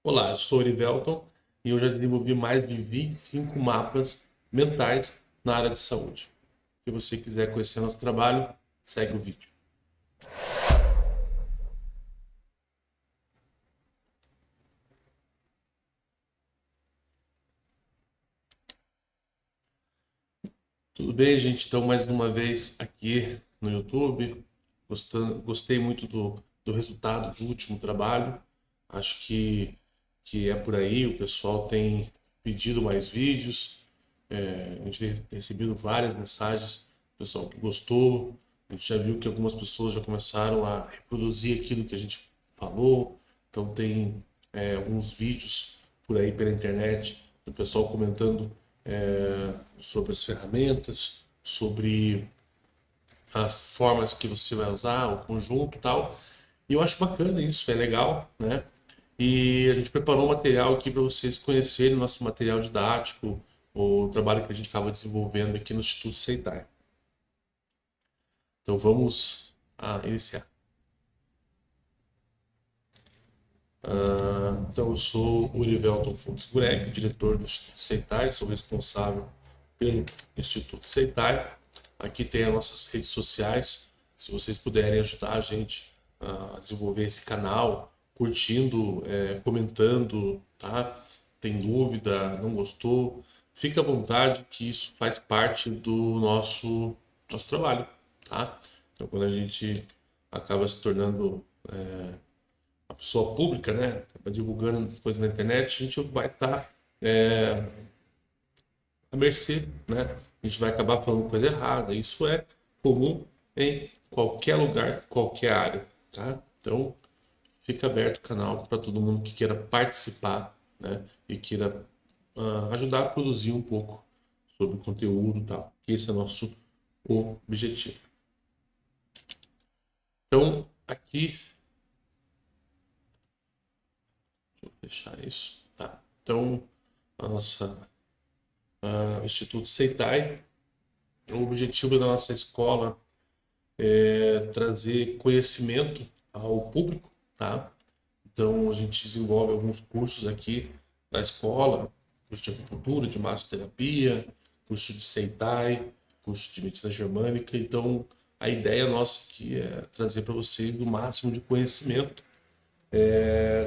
Olá, eu sou Orivelton e eu já desenvolvi mais de 25 mapas mentais na área de saúde. Se você quiser conhecer nosso trabalho, segue o vídeo. Tudo bem, gente? Então, mais uma vez aqui no YouTube. Gostei muito do resultado do último trabalho. Acho que é por aí. O pessoal tem pedido mais vídeos. A gente tem recebido várias mensagens do pessoal que gostou. A gente já viu que algumas pessoas já começaram a reproduzir aquilo que a gente falou. Então, tem alguns vídeos por aí pela internet do pessoal comentando sobre as ferramentas, sobre as formas que você vai usar, o conjunto e tal. E eu acho bacana isso, é legal, né? E a gente preparou um material aqui para vocês conhecerem o nosso material didático, o trabalho que a gente acaba desenvolvendo aqui no Instituto Seitai. Então vamos iniciar. Então eu sou o Urivelton Fontes Gurek, diretor do Instituto Seitai, sou responsável pelo Instituto Seitai. Aqui tem as nossas redes sociais, se vocês puderem ajudar a gente a desenvolver esse canal, curtindo, comentando, tá? Tem dúvida, não gostou? Fica à vontade que isso faz parte do nosso trabalho, tá? Então quando a gente acaba se tornando uma pessoa pública, né, divulgando as coisas na internet, a gente vai estar à mercê, né? A gente vai acabar falando coisa errada. Isso é comum em qualquer lugar, qualquer área, tá? Então, fica aberto o canal para todo mundo que queira participar, né? E queira ajudar a produzir um pouco sobre o conteúdo e tal. Esse é o nosso objetivo. Então, aqui, deixa eu fechar isso, tá? Então, a nossa Instituto Seitai, o objetivo da nossa escola é trazer conhecimento ao público, tá? Então a gente desenvolve alguns cursos aqui na escola, curso de acupuntura, de massoterapia, curso de Seitai, curso de medicina germânica. Então a ideia nossa aqui é trazer para vocês o máximo de conhecimento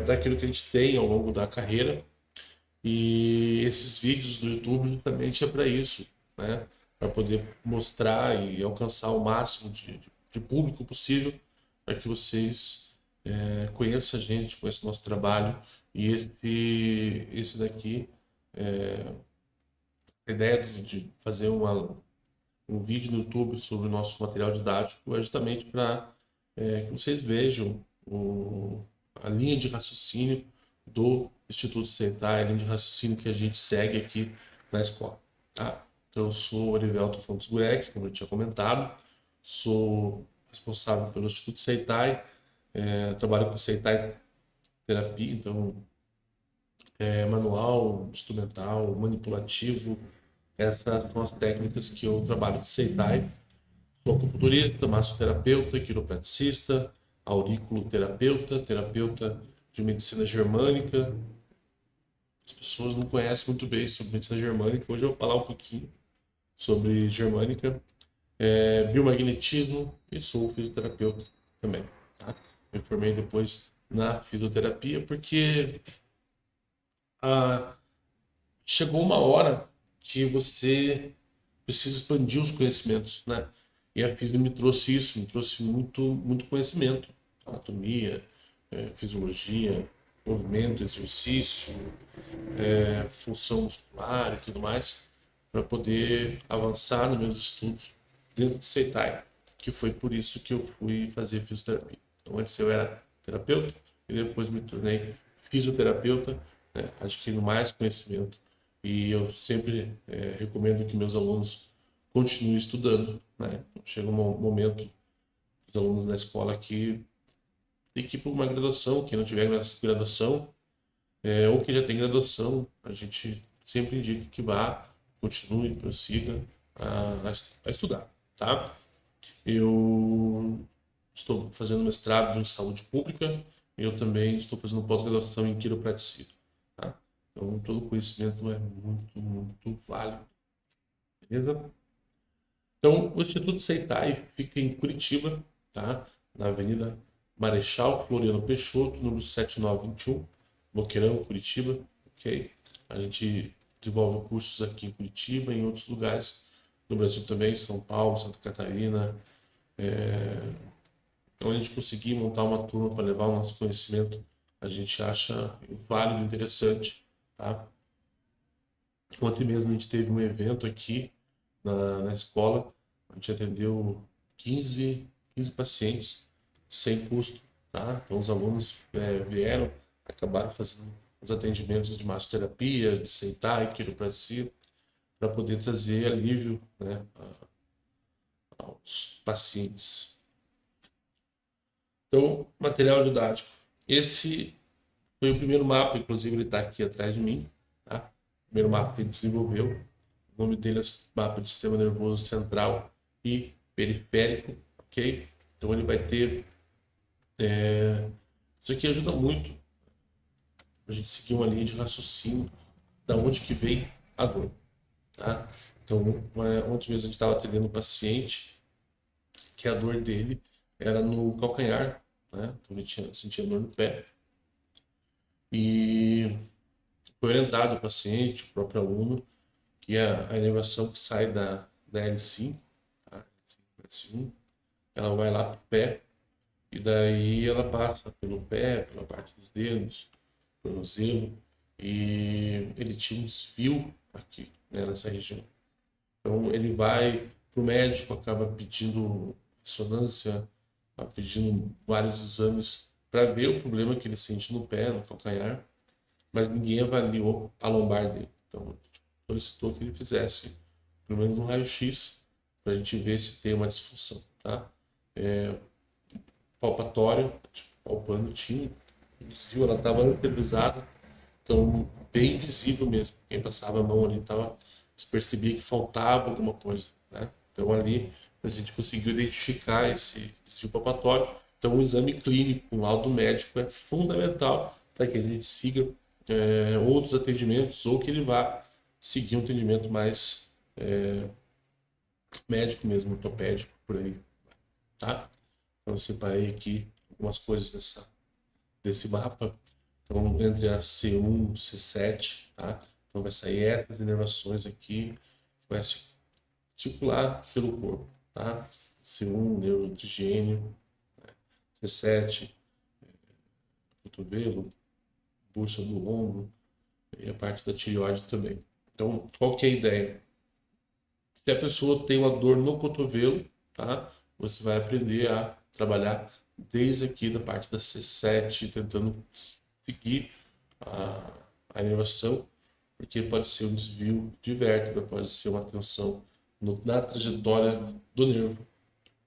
daquilo que a gente tem ao longo da carreira. E esses vídeos do YouTube justamente é para isso, né? Para poder mostrar e alcançar o máximo de público possível, para que vocês conheçam a gente, conheçam o nosso trabalho. E esse daqui, a ideia de fazer um vídeo no YouTube sobre o nosso material didático é justamente para que vocês vejam a linha de raciocínio do Instituto Sentai, a linha de raciocínio que a gente segue aqui na escola. Tá? Então, eu sou Orivelton Fontes Gurek, como eu tinha comentado, sou responsável pelo Instituto Seitai, trabalho com Seitai terapia, então manual, instrumental, manipulativo, essas são as técnicas que eu trabalho de Seitai. Sou acupunturista, massoterapeuta, quiropraticista, auriculoterapeuta, terapeuta de medicina germânica. As pessoas não conhecem muito bem sobre medicina germânica. Hoje eu vou falar um pouquinho sobre germânica, biomagnetismo e sou fisioterapeuta também. Tá? Me formei depois na fisioterapia porque chegou uma hora que você precisa expandir os conhecimentos, né? E a física me trouxe isso, me trouxe muito conhecimento, anatomia, fisiologia, movimento, exercício, função muscular e tudo mais, para poder avançar nos meus estudos dentro do Seitai, que foi por isso que eu fui fazer fisioterapia. Então, antes eu era terapeuta e depois me tornei fisioterapeuta, né, adquirindo mais conhecimento. E eu sempre recomendo que meus alunos continuem estudando. Né? Chega um momento, os alunos da escola que tem que ir para uma graduação, quem não tiver graduação, ou que já tem graduação, a gente sempre indica que vá, continue, prossiga a estudar, tá? Eu estou fazendo mestrado em saúde pública, e eu também estou fazendo pós-graduação em quiropraxia, tá? Então, todo conhecimento é muito, muito válido, beleza? Então, o Instituto Seitai fica em Curitiba, tá? Na Avenida Marechal Floriano Peixoto, número 7921, Boqueirão, Curitiba, ok? A gente desenvolve cursos aqui em Curitiba e em outros lugares no Brasil também, São Paulo, Santa Catarina. Então, a gente conseguir montar uma turma para levar o nosso conhecimento, a gente acha válido, interessante, tá? Ontem mesmo a gente teve um evento aqui na escola, a gente atendeu 15 pacientes sem custo, tá? Então os alunos vieram, acabaram fazendo os atendimentos de massoterapia, de Seitai, quiropraxia, para poder trazer alívio, né, aos pacientes. Então, material didático. Esse foi o primeiro mapa, inclusive ele está aqui atrás de mim, tá? O primeiro mapa que a gente desenvolveu. O nome dele é mapa de sistema nervoso central e periférico, ok? Então ele vai ter... Isso aqui ajuda muito a gente seguir uma linha de raciocínio da onde que vem a dor, tá? Então, ontem mesmo a gente estava atendendo um paciente que a dor dele era no calcanhar, né? Então ele sentia dor no pé. E foi orientado o paciente, o próprio aluno, que a inervação que sai da L5, tá? L5, ela vai lá para o pé, e daí ela passa pelo pé, pela parte dos dedos, tornozelo, e ele tinha um desvio aqui, né, nessa região. Então ele vai para o médico, acaba pedindo ressonância, pedindo vários exames para ver o problema que ele sente no pé, no calcanhar, mas ninguém avaliou a lombar dele. Então solicitou que ele fizesse pelo menos um raio-x para a gente ver se tem uma disfunção, tá? Palpatório, tipo, palpando, tinha desvio, ela estava anteriorizada, então bem visível mesmo. Quem passava a mão ali percebia que faltava alguma coisa, né? Então ali a gente conseguiu identificar esse desvio palpatório. Então o exame clínico, o laudo médico é fundamental para que a gente siga outros atendimentos ou que ele vá seguir um atendimento mais médico mesmo, ortopédico, por aí, tá? Então eu separei aqui algumas coisas desse mapa. Então, entre a C1 e C7, tá? Então vai sair essas inervações aqui, vai circular pelo corpo, tá? C1, neurotrigênio, C7, cotovelo, bucha do ombro e a parte da tireoide também. Então, qual que é a ideia? Se a pessoa tem uma dor no cotovelo, tá? Você vai aprender a trabalhar desde aqui da parte da C7, tentando seguir a inervação, porque pode ser um desvio de vértebra, pode ser uma tensão na trajetória do nervo.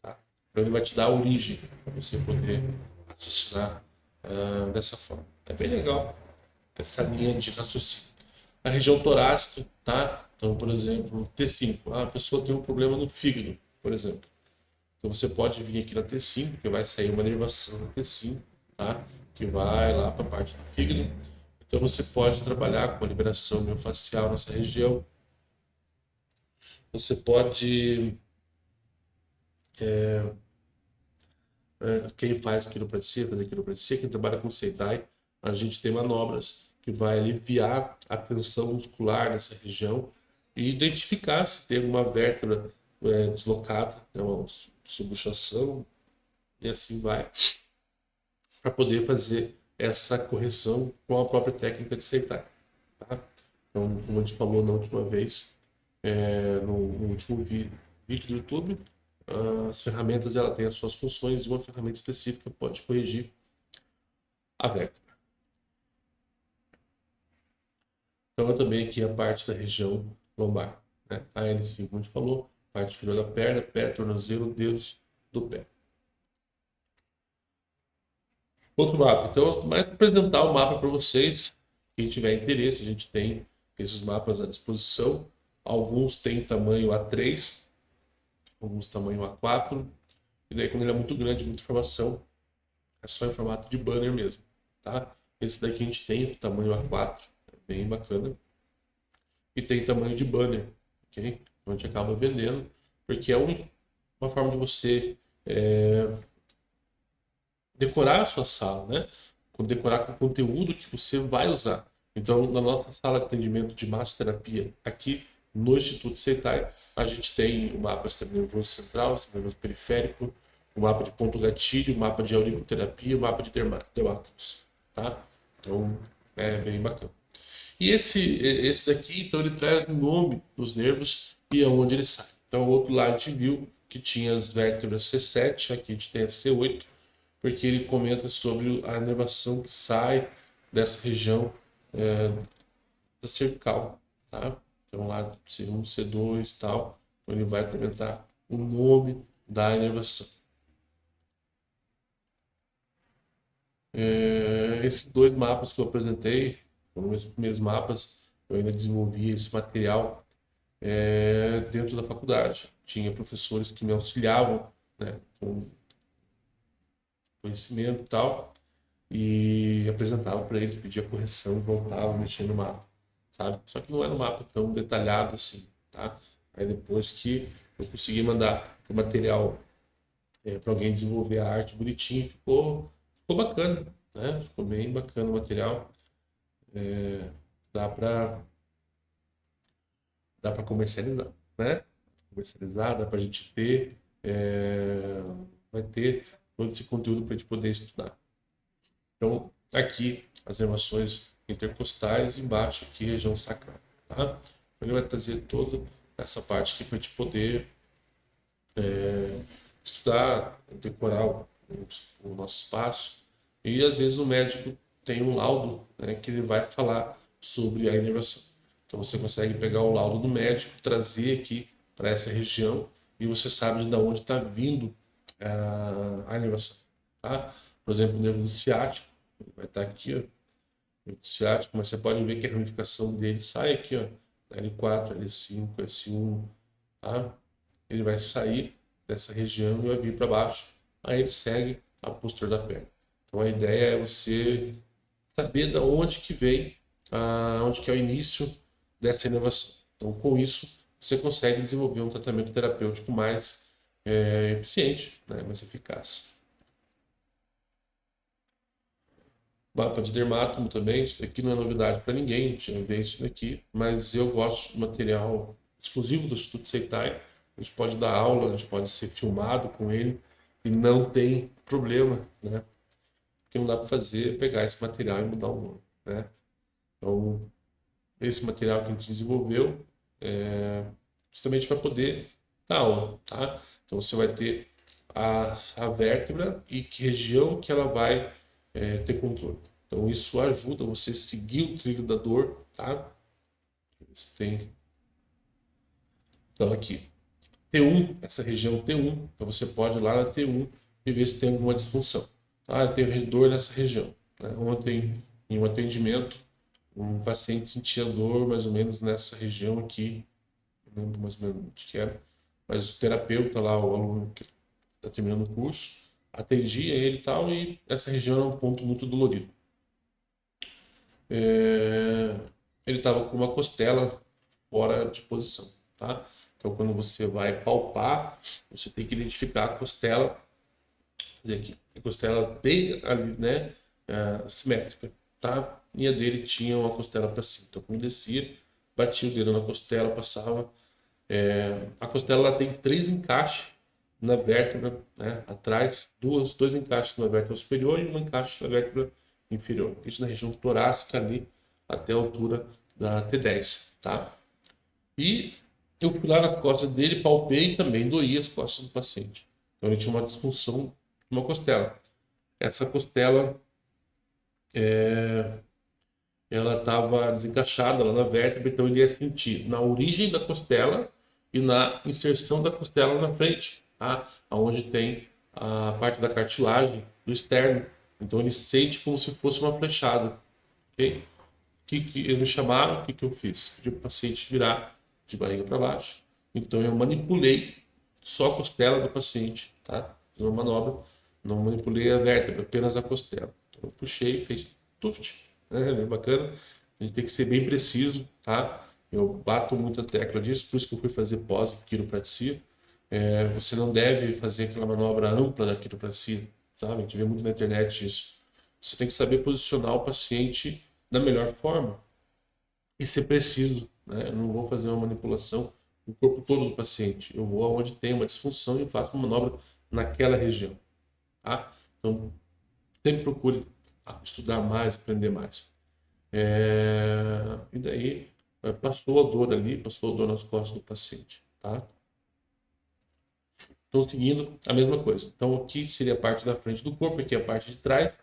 Tá? Então ele vai te dar a origem para você poder raciocinar dessa forma. É bem legal essa linha de raciocínio. A região torácica, tá? Então, por exemplo, T5. A pessoa tem um problema no fígado, por exemplo. Então você pode vir aqui na T5, que vai sair uma inervação na T5, tá? Que vai lá para a parte do fígado. Então você pode trabalhar com a liberação miofascial nessa região. Você pode... quem faz quiropraxia, quem trabalha com Seitai, a gente tem manobras que vai aliviar a tensão muscular nessa região e identificar se tem alguma vértebra deslocada, né, uma subluxação, e assim vai, para poder fazer essa correção com a própria técnica de Seitai. Tá? Então, como a gente falou na última vez, no último vídeo do YouTube, as ferramentas ela tem as suas funções e uma ferramenta específica pode corrigir a vértebra. Então, também aqui a parte da região lombar, né? A L5, como a gente falou, parte inferior da perna, pé, tornozelo, dedos do pé. Outro mapa. Então, mais para apresentar o mapa para vocês, quem tiver interesse, a gente tem esses mapas à disposição. Alguns têm tamanho A3, alguns tamanho A4. E daí, quando ele é muito grande, muita informação, é só em formato de banner mesmo, tá? Esse daqui a gente tem tamanho A4, é bem bacana. E tem tamanho de banner, ok? Então a gente acaba vendendo, porque é uma forma de você decorar a sua sala, né? Decorar com o conteúdo que você vai usar. Então, na nossa sala de atendimento de massoterapia, aqui no Instituto Seitai, a gente tem o mapa sistema nervoso central, sistema nervoso periférico, o mapa de ponto gatilho, o mapa de auriculoterapia, o mapa de dermatos, tá? Então, é bem bacana. E esse daqui, então, ele traz o nome dos nervos e aonde ele sai. Então, o outro lado a gente viu que tinha as vértebras C7, aqui a gente tem a C8, porque ele comenta sobre a inervação que sai dessa região da cervical, tá? Então lá C1, C2 e tal, então ele vai comentar o nome da inervação. Esses dois mapas que eu apresentei, foram os primeiros mapas, eu ainda desenvolvi esse material dentro da faculdade. Tinha professores que me auxiliavam, né, com conhecimento e tal, e apresentava para eles, pedia correção e voltava mexendo no mapa, sabe? Só que não era um mapa tão detalhado assim, tá? Aí depois que eu consegui mandar o material para alguém desenvolver a arte bonitinho, ficou bacana, né? Ficou bem bacana o material. Dá para dá para comercializar, né? Comercializar, dá para a gente ter, vai ter todo esse conteúdo para a gente poder estudar. Então, aqui as nervações intercostais, embaixo aqui região sacral, tá? Então, ele vai trazer toda essa parte aqui para a gente poder estudar, decorar o nosso espaço. E às vezes o médico tem um laudo, né, que ele vai falar sobre a inervação. Então você consegue pegar o laudo do médico, trazer aqui para essa região e você sabe de onde está vindo a inervação, tá? Por exemplo, o nervo ciático vai estar aqui, ó, nervo ciático, mas você pode ver que a ramificação dele sai aqui, ó, L4, L5, S1, tá? Ele vai sair dessa região e vai vir para baixo. Aí ele segue a postura da perna. Então a ideia é você saber da onde que vem, onde que é o início dessa inervação. Então com isso você consegue desenvolver um tratamento terapêutico mais eficiente, né, mais eficaz. Mapa de dermátomo também, isso aqui não é novidade para ninguém, a gente já vê isso daqui, mas eu gosto de material exclusivo do Instituto Seitai. A gente pode dar aula, a gente pode ser filmado com ele e não tem problema, né? O que não dá para fazer é pegar esse material e mudar o nome, né? Então, esse material que a gente desenvolveu justamente para poder dar aula, tá? Então, você vai ter a vértebra e que região que ela vai ter controle. Então, isso ajuda você a seguir o trilho da dor, tá? Você tem... Então, aqui, T1, essa região T1, então você pode ir lá na T1 e ver se tem alguma disfunção. Tem dor nessa região. Né? Ontem, em um atendimento, um paciente sentia dor mais ou menos nessa região aqui, não lembro mais ou menos onde que era, mas o terapeuta lá, o aluno que está terminando o curso, atendia ele e tal, e essa região era um ponto muito dolorido. Ele estava com uma costela fora de posição, tá? Então, quando você vai palpar, você tem que identificar a costela, fazer aqui, a costela bem ali, né, simétrica, tá? E a dele tinha uma costela para cima. Então, quando descia, batia o dedo na costela, passava. A costela ela tem 3 encaixes na vértebra, né, atrás, dois encaixes na vértebra superior e um encaixe na vértebra inferior. Isso na região torácica ali, até a altura da T10, tá? E eu fui lá nas costas dele, palpei e também doía as costas do paciente. Então ele tinha uma disfunção de uma costela. Essa costela, ela estava desencaixada lá na vértebra, então ele ia sentir na origem da costela e na inserção da costela na frente, tá? Onde tem a parte da cartilagem do externo. Então ele sente como se fosse uma flechada, ok? Que eles me chamaram, o que eu fiz? Pedi para o paciente virar de barriga para baixo. Então eu manipulei só a costela do paciente, tá? Fiz uma manobra não manipulei a vértebra, apenas a costela. Então, eu puxei e fez tuft, né? Bem bacana. A gente tem que ser bem preciso, tá? Eu bato muito a tecla disso, por isso que eu fui fazer pós-quiropraxia. Você não deve fazer aquela manobra ampla da quiropraxia, sabe? A gente vê muito na internet isso. Você tem que saber posicionar o paciente da melhor forma e ser preciso, né? Eu não vou fazer uma manipulação do corpo todo do paciente. Eu vou aonde tem uma disfunção e faço uma manobra naquela região, tá? Então, sempre procure estudar mais, aprender mais. E daí, passou a dor ali, passou a dor nas costas do paciente, tá? Então, seguindo a mesma coisa. Então, aqui seria a parte da frente do corpo, aqui a parte de trás,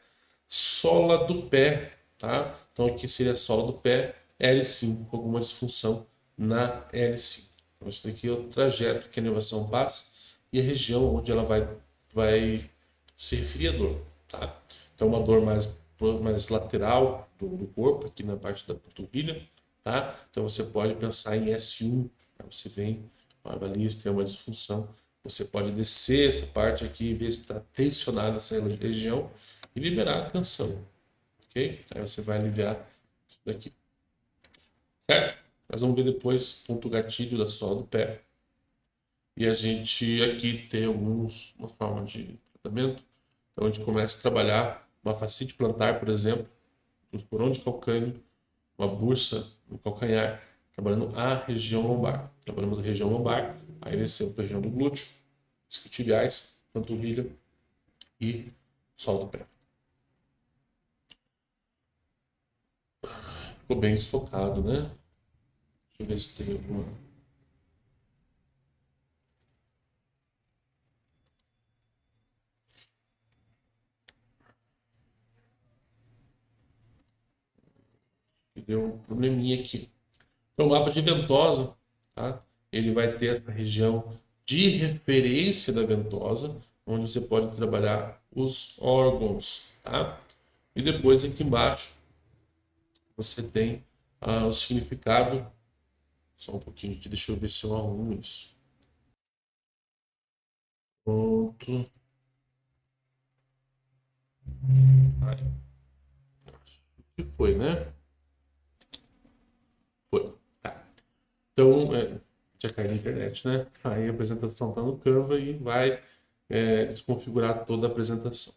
sola do pé, tá? Então, aqui seria a sola do pé, L5, com alguma disfunção na L5. Então, isso daqui é o trajeto que a inervação passa e a região onde ela vai se referir à dor, tá? Então, uma dor mais lateral do corpo, aqui na parte da panturrilha, tá? Então, você pode pensar em S1, né? Você vem, olha ali, tem uma disfunção. Você pode descer essa parte aqui e ver se está tensionada essa região e liberar a tensão, ok? Aí você vai aliviar isso daqui, certo? Nós vamos ver depois ponto gatilho da sola do pé. E a gente aqui tem uma forma de tratamento. Então a gente começa a trabalhar uma fascite plantar, por exemplo, um esporão de calcânio, uma bursa no calcanhar, trabalhando a região lombar. Trabalhamos a região lombar, aí descemos para a região do glúteo, isquiotibiais, panturrilha e sola do pé. Ficou bem desfocado, né? Deixa eu ver se tem alguma. Deu um probleminha aqui. Então, o mapa de ventosa, tá? Ele vai ter essa região de referência da ventosa, onde você pode trabalhar os órgãos, tá? E depois aqui embaixo você tem o significado. Só um pouquinho aqui, deixa eu ver se eu arrumo isso. Pronto. Aí. O que foi, né? Foi. Tá. Então, já caiu na internet, né? Aí a apresentação está no Canva e vai desconfigurar toda a apresentação.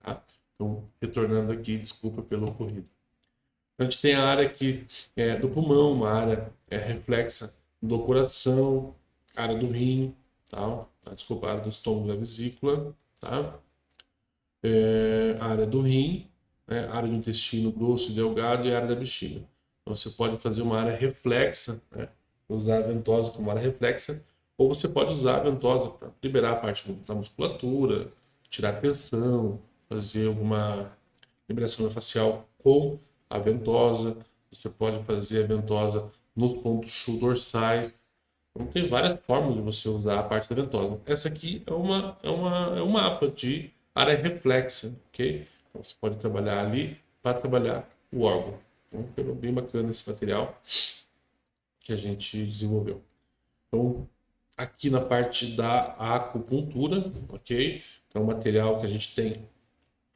Tá? Então, retornando aqui, desculpa pelo ocorrido. A gente tem a área aqui do pulmão, uma área reflexa do coração, área do rim, tá? Desculpa, a área do estômago, da vesícula, tá? A área do rim, né? A área do intestino grosso e delgado e a área da bexiga. Então, você pode fazer uma área reflexa, né? Usar a ventosa como área reflexa, ou você pode usar a ventosa para liberar a parte da musculatura, tirar a tensão, fazer alguma liberação facial com a ventosa. Você pode fazer a ventosa nos pontos dorsais. Então, tem várias formas de você usar a parte da ventosa. Essa aqui é um mapa de área reflexa, ok? Então, você pode trabalhar ali para trabalhar o órgão. Então, foi bem bacana esse material que a gente desenvolveu. Então, aqui na parte da acupuntura, ok? Então, o material que a gente tem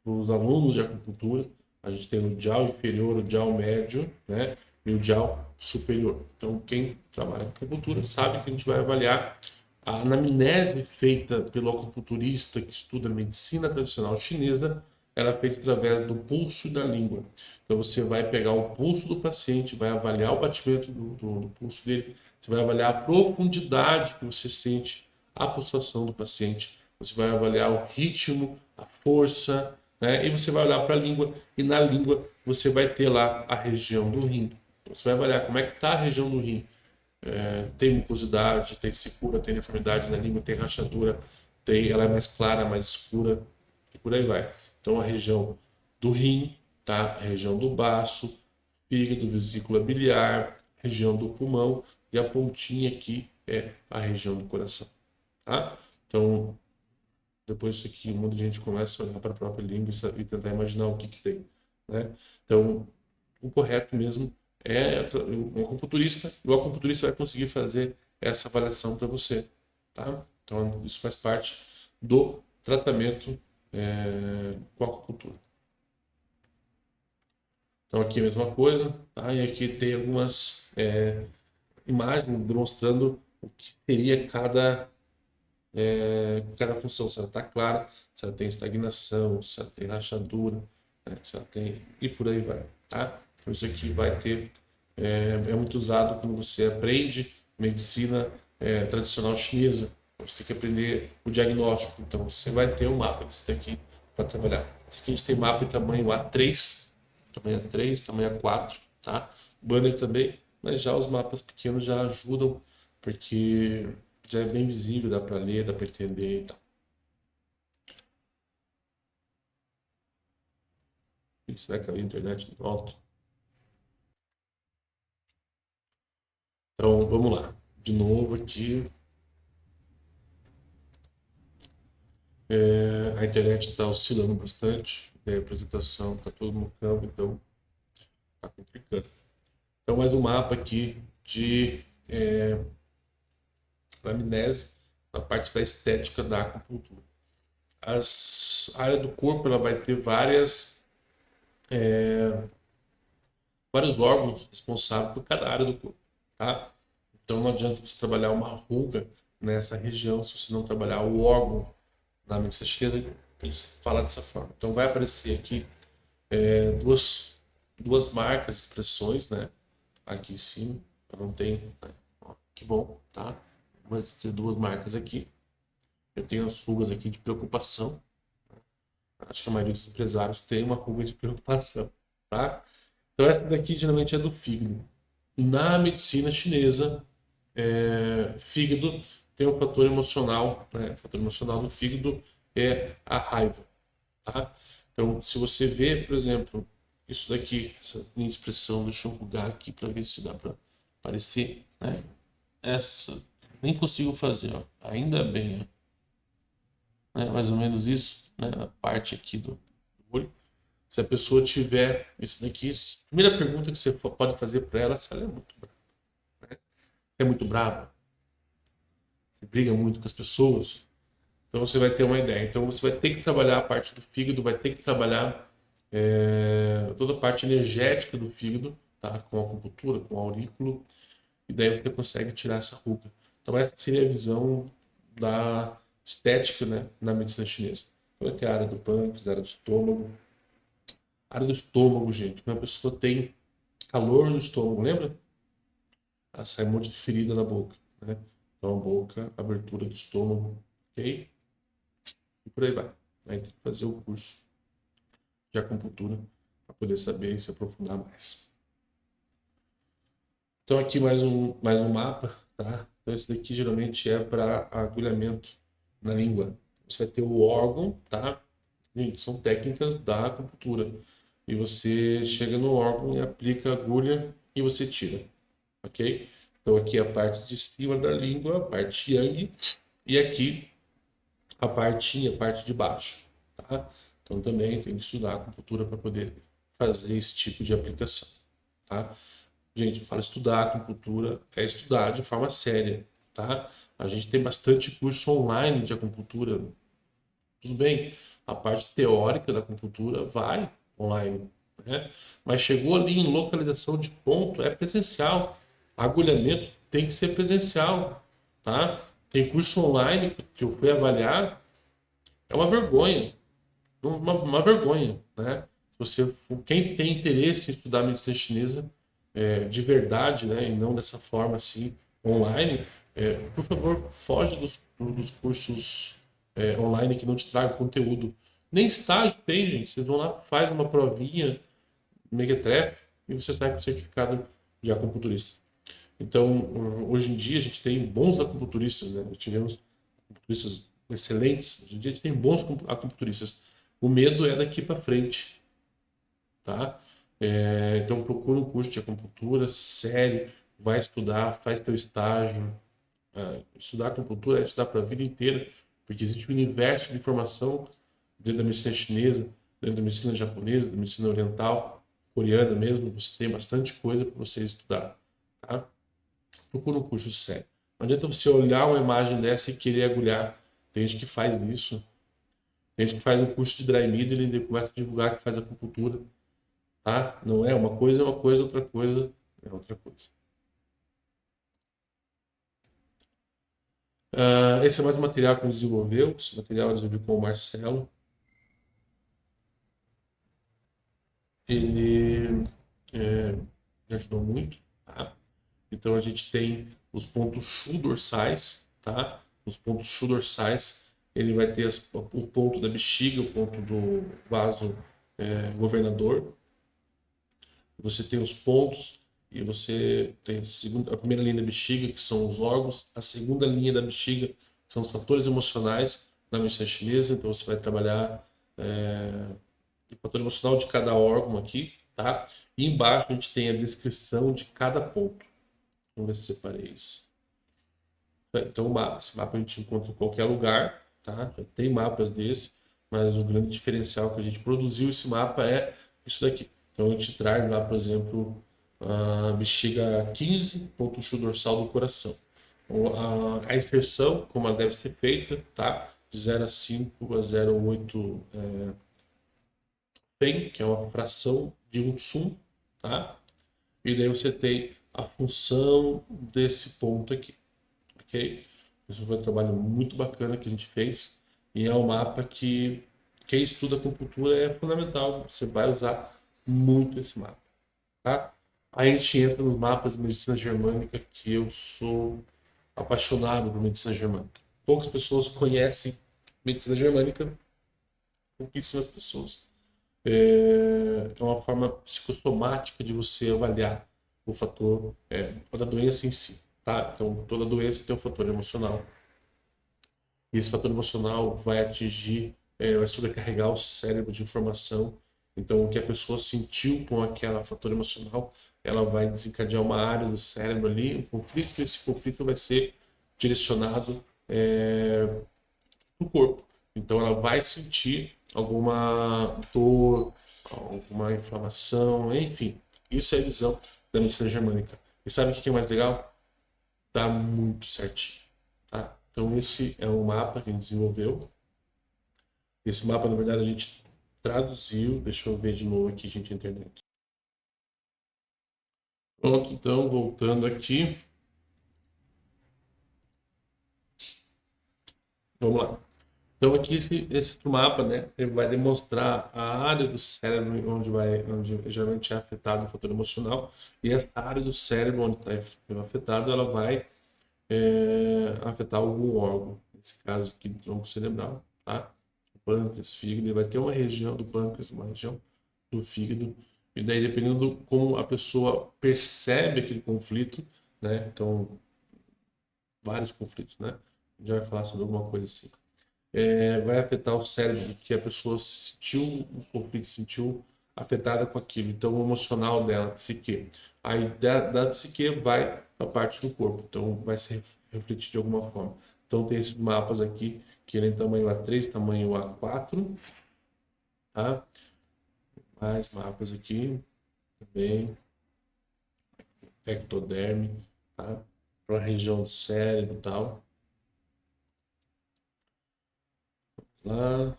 para os alunos de acupuntura, a gente tem o JAL inferior, o JAL médio, né? E o JAL superior. Então, quem trabalha com acupuntura sabe que a gente vai avaliar a anamnese feita pelo acupunturista que estuda medicina tradicional chinesa. Ela é feita através do pulso e da língua. Então, você vai pegar o pulso do paciente, vai avaliar o batimento do pulso dele, você vai avaliar a profundidade que você sente a pulsação do paciente, você vai avaliar o ritmo, a força, né? E você vai olhar para a língua, e na língua você vai ter lá a região do rim. Você vai avaliar como é que está a região do rim. Tem mucosidade, tem secura, tem deformidade na língua, tem rachadura, ela é mais clara, mais escura, e por aí vai. Então a região do rim, tá? A região do baço, fígado, vesícula biliar, região do pulmão, e a pontinha aqui é a região do coração, tá? Então, depois disso aqui, um monte de gente começa a olhar para a própria língua e tentar imaginar o que tem, né? Então, o correto mesmo é o acupunturista, e o acupunturista vai conseguir fazer essa avaliação para você, tá? Então, isso faz parte do tratamento com a acupuntura. Então aqui é a mesma coisa, tá? E aqui tem algumas imagens demonstrando o que seria cada função, se ela está clara, se ela tem estagnação, se ela tem rachadura, né? Se ela tem... e por aí vai, tá? Então isso aqui vai ter... é muito usado quando você aprende medicina tradicional chinesa. Você tem que aprender o diagnóstico. Então você vai ter um mapa desse daqui para trabalhar. Aqui a gente tem mapa em tamanho A3, tamanho A4, tá? Banner também, mas já os mapas pequenos já ajudam, porque já é bem visível, dá para ler, dá para entender e tal. Isso vai cair a internet de volta. Então vamos lá. De novo aqui. A internet está oscilando bastante. A apresentação está todo no campo, então está complicando. Então mais um mapa aqui de anamnese na parte da estética da acupuntura. A área do corpo ela vai ter vários órgãos responsáveis por cada área do corpo, tá? Então não adianta você trabalhar uma ruga nessa região se você não trabalhar o órgão na medicina chinesa, eles falam dessa forma. Então vai aparecer aqui duas marcas, expressões, né? Aqui em cima, não tem, né? Ó, que bom, tá? Vai ter duas marcas aqui. Eu tenho as rugas aqui de preocupação. Acho que a maioria dos empresários tem uma ruga de preocupação, tá? Então essa daqui geralmente é do fígado. Na medicina chinesa, fígado tem um fator emocional, né? O fator emocional do fígado é a raiva, tá? Então, se você vê, por exemplo, isso daqui, essa minha expressão, deixa eu bugar aqui para ver se dá para aparecer, né? Essa nem consigo fazer, ó. Ainda bem, ó. Né? Mais ou menos isso, né? A parte aqui do olho. Se a pessoa tiver isso daqui, a primeira pergunta que você pode fazer para ela é se ela é muito brava, né? É muito brava, você briga muito com as pessoas, então você vai ter uma ideia. Então você vai ter que trabalhar a parte do fígado, vai ter que trabalhar toda a parte energética do fígado, tá? Com a acupuntura, com o aurículo, e daí você consegue tirar essa ruga. Então essa seria a visão da estética, né, na medicina chinesa. Então vai ter a área do pâncreas, a área do estômago. A área do estômago, gente, quando a pessoa tem calor no estômago, lembra? Ela sai um monte de ferida na boca, né? Então a boca, abertura do estômago, ok? E por aí vai. Aí tem que fazer o curso de acupuntura para poder saber e se aprofundar mais. Então aqui mais um mapa, tá? Então esse daqui geralmente é para agulhamento na língua. Você vai ter o órgão, tá? Gente, são técnicas da acupuntura. E você chega no órgão e aplica a agulha e você tira, ok? Então aqui é a parte de cima da língua, a parte yang, e aqui a parte de baixo, tá? Então também tem que estudar a acupuntura para poder fazer esse tipo de aplicação, tá? Gente, eu falo estudar acupuntura é estudar de forma séria, tá? A gente tem bastante curso online de acupuntura, tudo bem, a parte teórica da acupuntura vai online, né? Mas chegou ali em localização de ponto, é presencial. Agulhamento tem que ser presencial, tá? Tem curso online que eu fui avaliar, é uma vergonha, uma vergonha, né? Quem tem interesse em estudar medicina chinesa de verdade, né, e não dessa forma assim online, por favor, foge dos cursos online que não te tragam conteúdo. Nem estágio tem, gente. Vocês vão lá, faz uma provinha, mequetrefe, e você sai com o certificado de acupunturista. Então, hoje em dia, a gente tem bons acupunturistas, né? Nós tivemos acupunturistas excelentes. Hoje em dia, a gente tem bons acupunturistas. O medo é daqui para frente, tá? Então, procura um curso de acupuntura sério, vai estudar, faz teu estágio. Estudar acupuntura é estudar para a vida inteira, porque existe um universo de informação dentro da medicina chinesa, dentro da medicina japonesa, da medicina oriental, coreana mesmo. Você tem bastante coisa para você estudar, tá? Procura um curso sério. Não adianta você olhar uma imagem dessa e querer agulhar. Tem gente que faz isso. Tem gente que faz um curso de dry needle e começa a divulgar que faz acupuntura, tá? Não é uma coisa, outra coisa é outra coisa. Esse é mais um material que a gente desenvolveu. Esse material eu desenvolvi com o Marcelo. Ele me ajudou muito, tá? Então a gente tem os pontos Chu dorsais, tá? Os pontos Chu dorsais, ele vai ter o ponto da bexiga, o ponto do vaso governador. Você tem os pontos e você tem a primeira linha da bexiga, que são os órgãos, a segunda linha da bexiga, que são os fatores emocionais na medicina chinesa. Então você vai trabalhar o fator emocional de cada órgão aqui, tá? E embaixo a gente tem a descrição de cada ponto. Vamos ver se separei isso. Então, esse mapa a gente encontra em qualquer lugar, tá? Já tem mapas desse, mas o grande diferencial que a gente produziu esse mapa é isso daqui. Então, a gente traz lá, por exemplo, a bexiga 15, ponto Chu dorsal do coração. A inserção, como ela deve ser feita, tá? De 0 a 5 a 0,8 PEN, que é uma fração de um tsum, tá? E daí você tem a função desse ponto aqui, ok? Isso foi um trabalho muito bacana que a gente fez e é um mapa que quem estuda acupuntura é fundamental, você vai usar muito esse mapa, tá? Aí a gente entra nos mapas de medicina germânica, que eu sou apaixonado por medicina germânica. Poucas pessoas conhecem medicina germânica, pouquíssimas pessoas. É uma forma psicossomática de você avaliar o fator da doença em si, tá? Então, toda doença tem um fator emocional. E esse fator emocional vai atingir, vai sobrecarregar o cérebro de informação. Então, o que a pessoa sentiu com aquele fator emocional, ela vai desencadear uma área do cérebro ali, um conflito, e esse conflito vai ser direcionado no corpo. Então, ela vai sentir alguma dor, alguma inflamação, enfim. Isso é a visão da medicina germânica. E sabe o que é mais legal? Tá muito certinho, tá? Então esse é um mapa que a gente desenvolveu. Esse mapa, na verdade, a gente traduziu. Deixa eu ver de novo aqui, gente, a internet. Pronto, então, voltando aqui. Vamos lá. Então aqui esse mapa, né, ele vai demonstrar a área do cérebro onde geralmente é afetado o fator emocional, e essa área do cérebro onde está afetado, ela vai afetar algum órgão, nesse caso aqui do tronco cerebral, tá? O pâncreas, fígado, ele vai ter uma região do pâncreas, uma região do fígado, e daí dependendo do como a pessoa percebe aquele conflito, né? Então, vários conflitos, né? A gente vai falar sobre alguma coisa assim. Vai afetar o cérebro, que a pessoa sentiu um conflito, sentiu afetada com aquilo. Então, o emocional dela, a psique. Aí da psique vai para a parte do corpo. Então, vai se refletir de alguma forma. Então, tem esses mapas aqui, que ele é em tamanho A3, tamanho A4. Tá? Mais mapas aqui também. Ectoderme, tá? Para a região do cérebro e tal. Lá.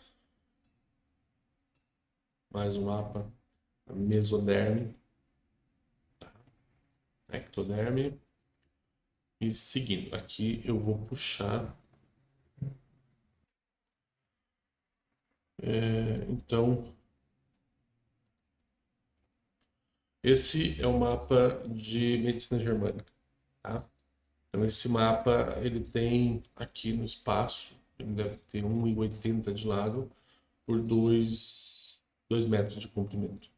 Mais um mapa. Mesoderme. Ectoderme. E seguindo, aqui eu vou puxar. Então, esse é o mapa de medicina germânica, tá? Então, esse mapa, ele tem aqui no espaço, ele deve ter 1,80 de lado por 2 metros de comprimento.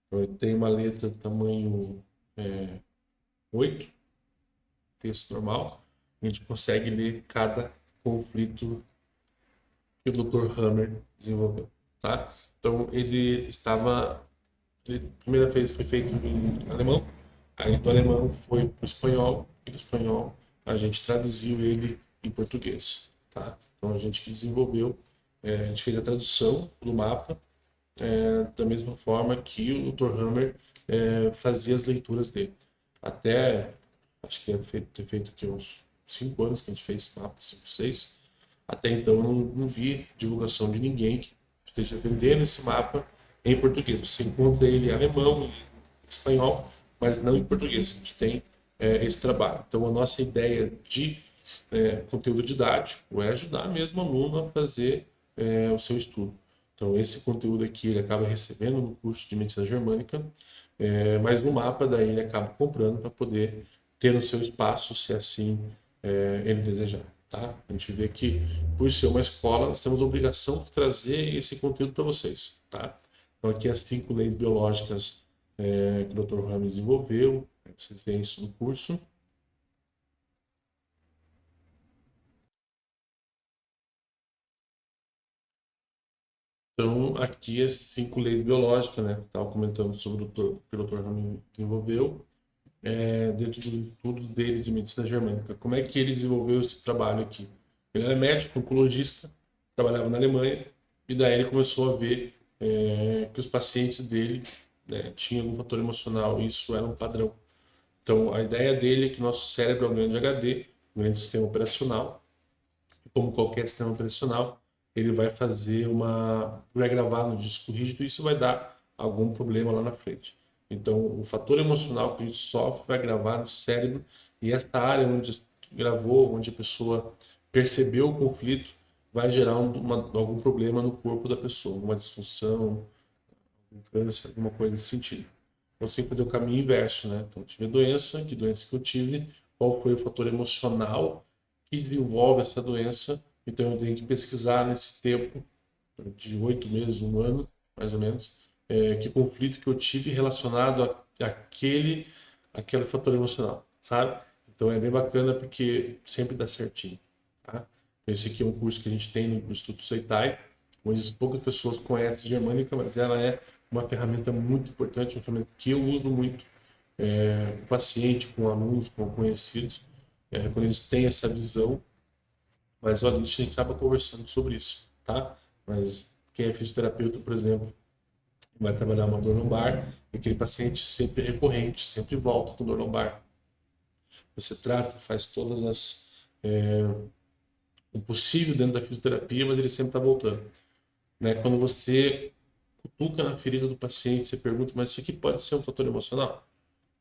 Então, ele tem uma letra tamanho 8, texto normal. A gente consegue ler cada conflito que o Dr. Hammer desenvolveu, tá? Então, ele estava... A primeira vez foi feito em alemão, aí do alemão foi para o espanhol, e do espanhol a gente traduziu ele em português, tá? Então, a gente que desenvolveu, a gente fez a tradução do mapa, da mesma forma que o Dr. Hammer fazia as leituras dele. Até, acho que deve ter feito aqui uns 5 anos que a gente fez esse mapa, 5, 6. Até então eu não vi divulgação de ninguém que esteja vendendo esse mapa em português. Você encontra ele em alemão, em espanhol, mas não em português. A gente tem esse trabalho. Então a nossa ideia de conteúdo didático é ajudar mesmo o aluno a fazer o seu estudo. Então esse conteúdo aqui ele acaba recebendo no curso de medicina germânica, mas o mapa daí ele acaba comprando para poder ter no seu espaço, se assim ele desejar. Tá? A gente vê que, por ser uma escola, nós temos a obrigação de trazer esse conteúdo para vocês. Tá? Então, aqui as 5 leis biológicas que o Dr. Rames desenvolveu, vocês veem isso no curso. Então, aqui as 5 leis biológicas, né? Estava comentando sobre o que o Dr. Rames desenvolveu, dentro dos estudos dele de medicina germânica. Como é que ele desenvolveu esse trabalho aqui? Ele era médico, oncologista, trabalhava na Alemanha, e daí ele começou a ver que os pacientes dele, né, tinham algum fator emocional, e isso era um padrão. Então, a ideia dele é que o nosso cérebro é um grande HD, um grande sistema operacional, e como qualquer sistema operacional, ele vai fazer vai gravar no disco rígido e isso vai dar algum problema lá na frente. Então, o fator emocional que a gente sofre vai gravar no cérebro e esta área onde gravou, onde a pessoa percebeu o conflito, vai gerar algum problema no corpo da pessoa, uma disfunção, um câncer, alguma coisa nesse sentido. Eu sempre fazer o caminho inverso, né? Então, eu tive a doença, que doença que eu tive, qual foi o fator emocional que desenvolve essa doença. Então, eu tenho que pesquisar nesse tempo de 8 meses, um ano, mais ou menos, que conflito que eu tive relacionado àquele fator emocional, sabe? Então, é bem bacana porque sempre dá certinho, tá? Esse aqui é um curso que a gente tem no Instituto Seitai, onde poucas pessoas conhecem germânica, mas ela é uma ferramenta muito importante, uma ferramenta que eu uso muito com o paciente, com alunos, com conhecidos, quando eles têm essa visão, mas olha, a gente acaba conversando sobre isso, tá? Mas quem é fisioterapeuta, por exemplo, vai trabalhar uma dor lombar, e aquele paciente sempre recorrente, sempre volta com dor lombar. Você trata, faz todas o possível dentro da fisioterapia, mas ele sempre está voltando. Né? Quando você cutuca na ferida do paciente, você pergunta, mas isso aqui pode ser um fator emocional?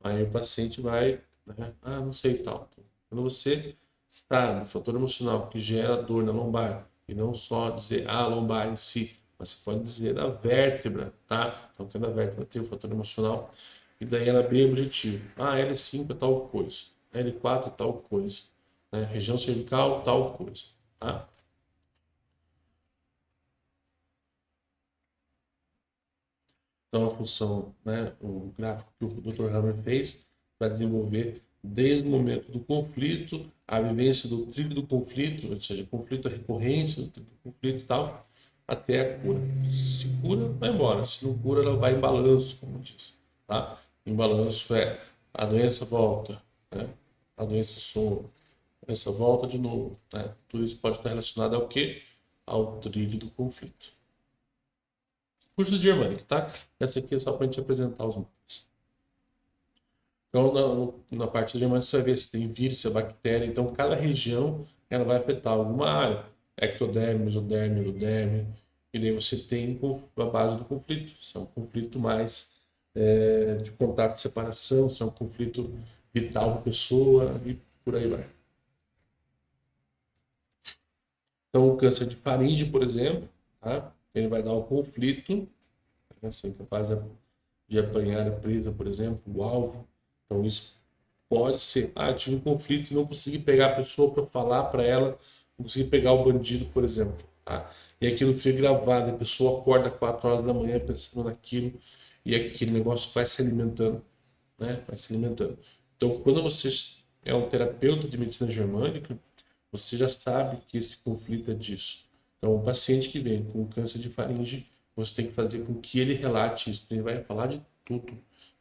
Aí o paciente vai, né? Ah, não sei tal. Quando você está no fator emocional que gera dor na lombar, e não só dizer a lombar em si, mas você pode dizer da vértebra, tá? Então, cada vértebra tem o fator emocional, e daí ela é bem objetivo. Ah, L5 é tal coisa, L4 é tal coisa, né? Região cervical, tal coisa, tá? Então, a função, né, o gráfico que o Dr. Hammer fez para desenvolver desde o momento do conflito, a vivência do trilho do conflito, ou seja, conflito, a recorrência do trilho do conflito e tal, até a cura. Se cura, vai embora. Se não cura, ela vai em balanço, como diz. Tá? Em balanço é a doença volta, né? A doença soma, a doença volta de novo. Né? Tudo isso pode estar relacionado ao quê? Ao trilho do conflito. Curso de Germânica, tá? Essa aqui é só para a gente apresentar os mapas. Então, na parte de Germânica, você vai ver se tem vírus, se é bactéria. Então, cada região ela vai afetar alguma área. Ectoderme, mesoderme, endoderme. E daí você tem a base do conflito. Se é um conflito mais de contato de separação, se é um conflito vital da pessoa e por aí vai. Então, o câncer de faringe, por exemplo, tá? Ele vai dar um conflito, né? Ser incapaz de apanhar a presa, por exemplo, o alvo. Então, isso pode ser. Ah, eu tive um conflito e não consegui pegar a pessoa para falar para ela, não consegui pegar o bandido, por exemplo. Tá? E aquilo fica gravado, a pessoa acorda 4 horas da manhã pensando naquilo e aquele negócio vai se alimentando, né? Vai se alimentando. Então, quando você é um terapeuta de medicina germânica, você já sabe que esse conflito é disso. Então, o paciente que vem com câncer de faringe, você tem que fazer com que ele relate isso. Ele vai falar de tudo,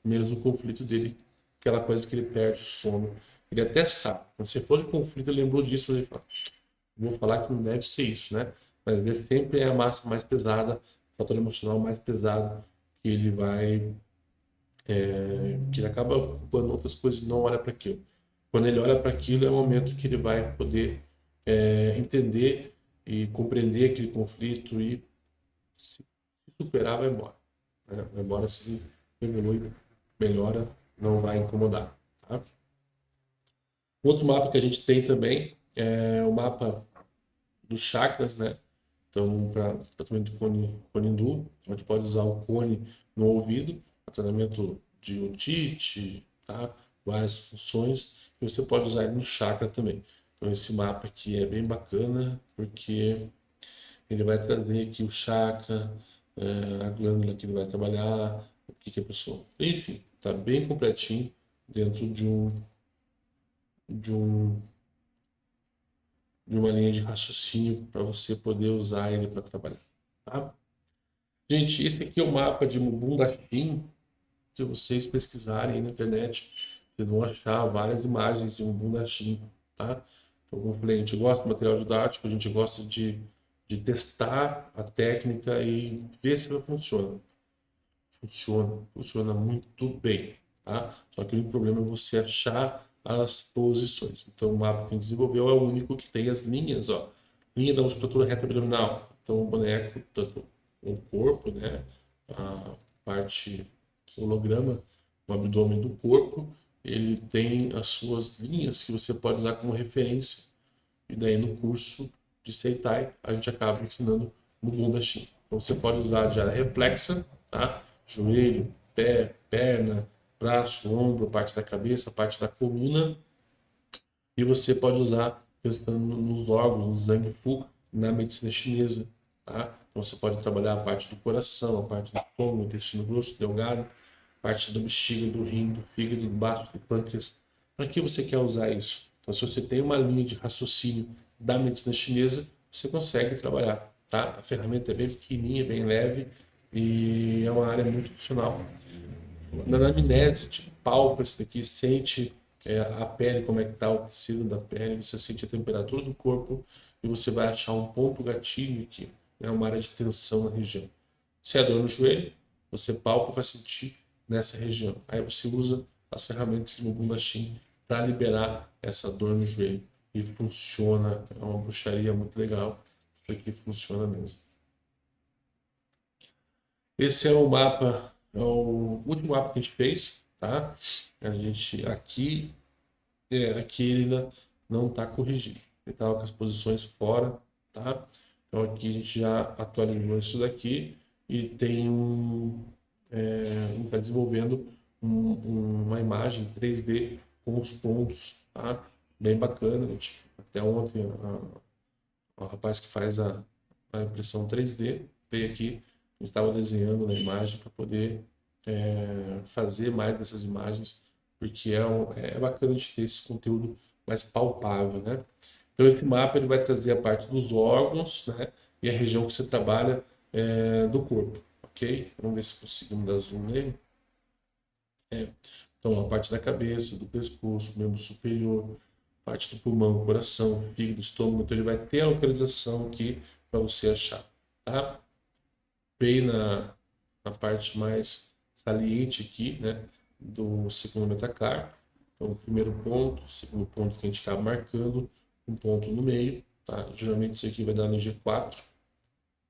menos o conflito dele, aquela coisa que ele perde o sono. Ele até sabe. Quando você for de conflito, ele lembrou disso, ele fala, vou falar que não deve ser isso, né? Mas ele sempre é a massa mais pesada, o fator emocional mais pesado, que ele vai, que ele acaba ocupando outras coisas e não olha para aquilo. Quando ele olha para aquilo, é o momento que ele vai poder entender e compreender aquele conflito e se superar, vai embora. Né? Vai embora, se evolui, melhora, não vai incomodar. Tá? Outro mapa que a gente tem também é o mapa dos chakras, né? Então, para tratamento de cone hindu, a gente pode usar o cone no ouvido, para tratamento de otite, tá? Várias funções, e você pode usar ele no chakra também. Então, esse mapa aqui é bem bacana, porque ele vai trazer aqui o chakra, a glândula que ele vai trabalhar, o que, que a pessoa... Enfim, está bem completinho dentro de um de uma linha de raciocínio para você poder usar ele para trabalhar. Tá? Gente, esse aqui é o mapa de Mubunda Shin. Se vocês pesquisarem aí na internet, vocês vão achar várias imagens de Mubunda Shin. Tá? Então, como eu falei, a gente gosta do material didático, a gente gosta de testar a técnica e ver se ela funciona. Funciona muito bem. Tá? Só que o único problema é você achar as posições. Então, o mapa que a gente desenvolveu é o único que tem as linhas, ó. Linha da musculatura reto-abdominal. Então, o boneco, tanto o corpo, né, a parte holograma, o abdômen do corpo, ele tem as suas linhas que você pode usar como referência. E daí, no curso de Seitai, a gente acaba ensinando no Bunda Shin. Então, você pode usar de área reflexa, tá? Joelho, pé, perna, braço, ombro, parte da cabeça, parte da coluna. E você pode usar pensando nos órgãos, no Zhang Fu, na medicina chinesa. Tá? Então você pode trabalhar a parte do coração, a parte do estômago, intestino grosso, delgado, parte da bexiga, do rim, do fígado, do baço, do pâncreas. Para que você quer usar isso? Então, se você tem uma linha de raciocínio da medicina chinesa, você consegue trabalhar. Tá? A ferramenta é bem pequenininha, bem leve e é uma área muito funcional. Na anamnese, tipo, palpa isso daqui, sente a pele, como é que está o tecido da pele, você sente a temperatura do corpo e você vai achar um ponto gatilho aqui, né, uma área de tensão na região. Se é dor no joelho, você palpa e vai sentir nessa região. Aí você usa as ferramentas no Bunda Shin para liberar essa dor no joelho. E funciona, é uma bruxaria muito legal, isso aqui funciona mesmo. Esse é o mapa, é o último mapa que a gente fez, tá? A gente aqui ele ainda não está corrigido. Ele estava com as posições fora, tá? Então aqui a gente já atualizou isso daqui e tem está desenvolvendo uma imagem 3D com os pontos, tá? Bem bacana, gente. Até ontem o rapaz que faz a impressão 3D veio aqui, a gente estava desenhando na imagem para poder fazer mais dessas imagens, porque é bacana de ter esse conteúdo mais palpável, né? Então esse mapa ele vai trazer a parte dos órgãos, né? E a região que você trabalha do corpo, ok? Vamos ver se conseguimos dar zoom nele. Então a parte da cabeça, do pescoço, membro superior, parte do pulmão, coração, fígado, estômago, então ele vai ter a localização aqui para você achar, tá? Bem na parte mais saliente aqui, né, do segundo metacarpo. Então, o primeiro ponto, o segundo ponto que a gente acaba marcando, um ponto no meio, tá? Geralmente isso aqui vai dar no G4,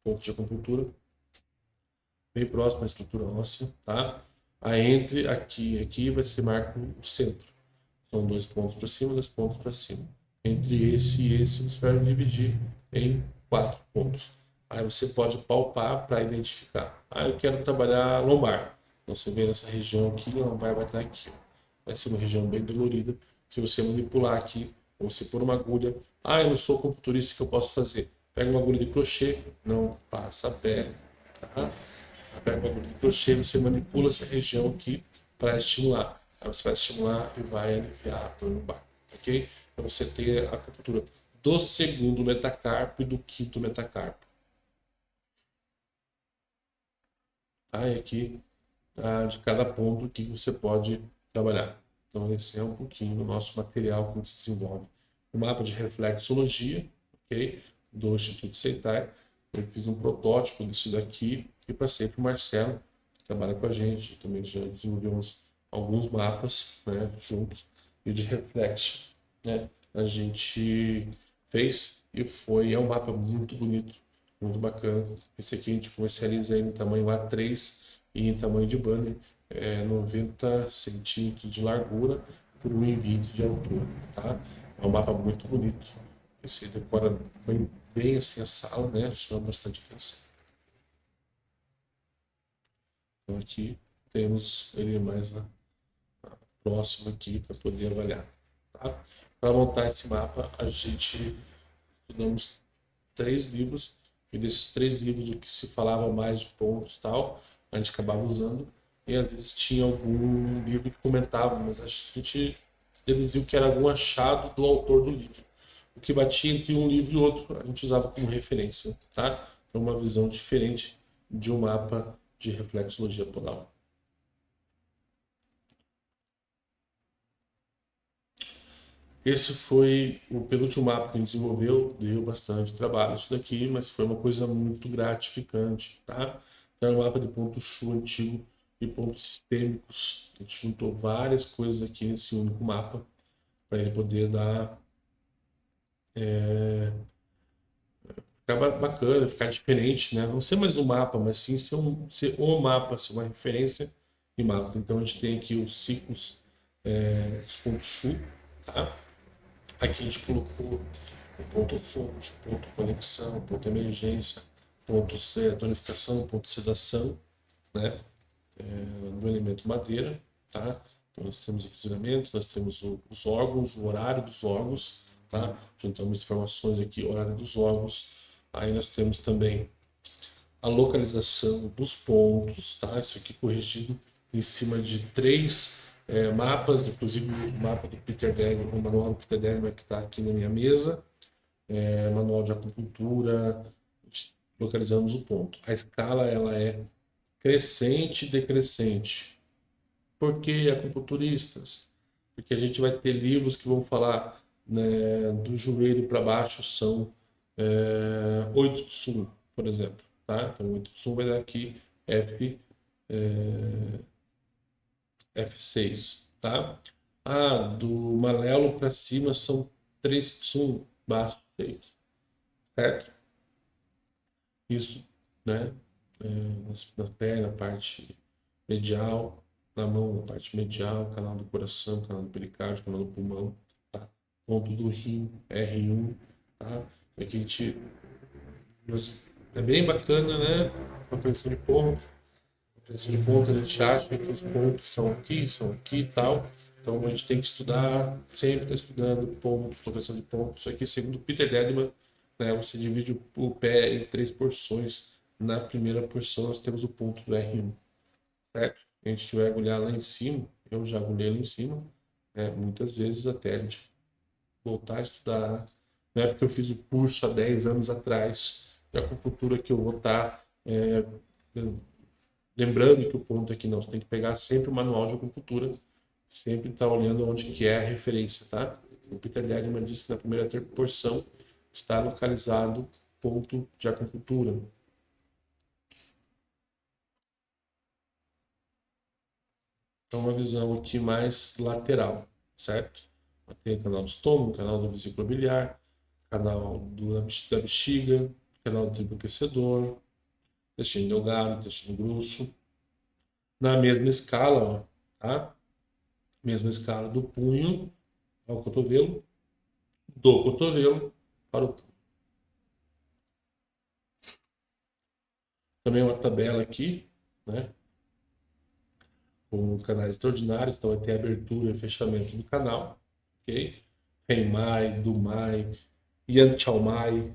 ponto de acupuntura, bem próximo à estrutura óssea, tá? Aí entre aqui e aqui vai ser marca o centro. São 2 pontos para cima, 2 pontos para cima. Entre esse e esse, você vai dividir em 4 pontos. Aí você pode palpar para identificar. Ah, eu quero trabalhar lombar. Então você vê nessa região aqui, a lombar vai estar aqui. Vai ser uma região bem dolorida. Se você manipular aqui, ou você pôr uma agulha, eu não sou acupunturista, que eu posso fazer? Pega uma agulha de crochê, não passa a pele, tá? Pega uma agulha de crochê, você manipula essa região aqui para estimular. Aí você vai estimular e vai aliviar a dor no bar, ok? Para você ter a acupuntura do segundo metacarpo e do quinto metacarpo. Aí aqui de cada ponto que você pode trabalhar. Então esse é um pouquinho do nosso material que a gente desenvolve. O mapa de reflexologia, ok? Do Instituto Seitai. Eu fiz um protótipo disso daqui e passei para o Marcelo, que trabalha com a gente. Também já desenvolvemos alguns mapas, né, juntos. E de reflexo, né? A gente fez e é um mapa muito bonito, muito bacana. Esse aqui a gente comercializa em tamanho A3 e em tamanho de banner, 90 centímetros de largura por 1,20 de altura, tá? É um mapa muito bonito. Esse decora bem assim a sala, né? Chama bastante atenção. Então aqui temos ele mais próximo aqui para poder avaliar, tá? Para montar esse mapa, a gente estudamos 3 livros, e desses 3 livros, o que se falava mais de pontos e tal, a gente acabava usando, e às vezes tinha algum livro que comentava, mas a gente deduziu que era algum achado do autor do livro. O que batia entre um livro e outro, a gente usava como referência, tá? Então, uma visão diferente de um mapa de reflexologia podal. Esse foi o penúltimo mapa que a gente desenvolveu, deu bastante trabalho isso daqui, mas foi uma coisa muito gratificante, tá? Então, é um mapa de ponto Shu antigo e pontos sistêmicos. A gente juntou várias coisas aqui nesse único mapa para ele poder dar ficar bacana, ficar diferente, né? Não ser mais um mapa, mas sim ser o mapa, ser uma referência de mapa. Então a gente tem aqui os ciclos dos pontos Shu, tá? Aqui a gente colocou o ponto fonte, o ponto conexão, o ponto emergência, pontos tonificação, ponto sedação, né? Do elemento madeira, tá? Então nós temos aqui os elementos, nós temos os órgãos, o horário dos órgãos, tá? Juntamos informações aqui, horário dos órgãos. Aí nós temos também a localização dos pontos, tá? Isso aqui corrigido em cima de 3 mapas, inclusive o mapa do Peter Degman, o manual do Peter Degman que está aqui na minha mesa, manual de acupuntura, localizamos o ponto. A escala ela é crescente e decrescente. Por que acupunturistas? Porque a gente vai ter livros que vão falar, né, do joelho para baixo são 8 Tsun, por exemplo. Tá? Então, 8 Tsun vai dar aqui F6. Tá? Do malelo para cima são 3 Tsun, baixo 6. Certo? Isso, né? Na perna, parte medial, na mão, na parte medial, canal do coração, canal do pericárdio, canal do pulmão, tá? Ponto do rim, R1, tá? Aqui a gente... É bem bacana, né? A pressão de ponto. A pressão de ponto a gente acha que os pontos são aqui e tal. Então a gente tem que estudar, sempre está estudando pontos, progressão de pontos. Isso aqui, segundo Peter Degman, né, você divide o pé em 3 porções. Na primeira porção nós temos o ponto do R1, certo? A gente vai agulhar lá em cima, eu já agulhei lá em cima, muitas vezes até a gente voltar a estudar. Não é porque eu fiz o curso há 10 anos atrás de acupuntura que eu vou estar lembrando que o ponto aqui não, você tem que pegar sempre o manual de acupuntura, sempre estar olhando onde que é a referência, tá? O Peter Degman disse que na primeira porção está localizado ponto de acupuntura. Então, uma visão aqui mais lateral, certo? Tem o canal do estômago, canal do vesículo biliar, canal da bexiga, canal do triplo aquecedor, intestino delgado, intestino grosso. Na mesma escala, ó, tá? Mesma escala do punho ao cotovelo, do cotovelo para o punho. Também uma tabela aqui, né? Com canais extraordinários, então vai ter abertura e fechamento do canal, ok? Rei Mai, Du Mai, Yan Chao Mai,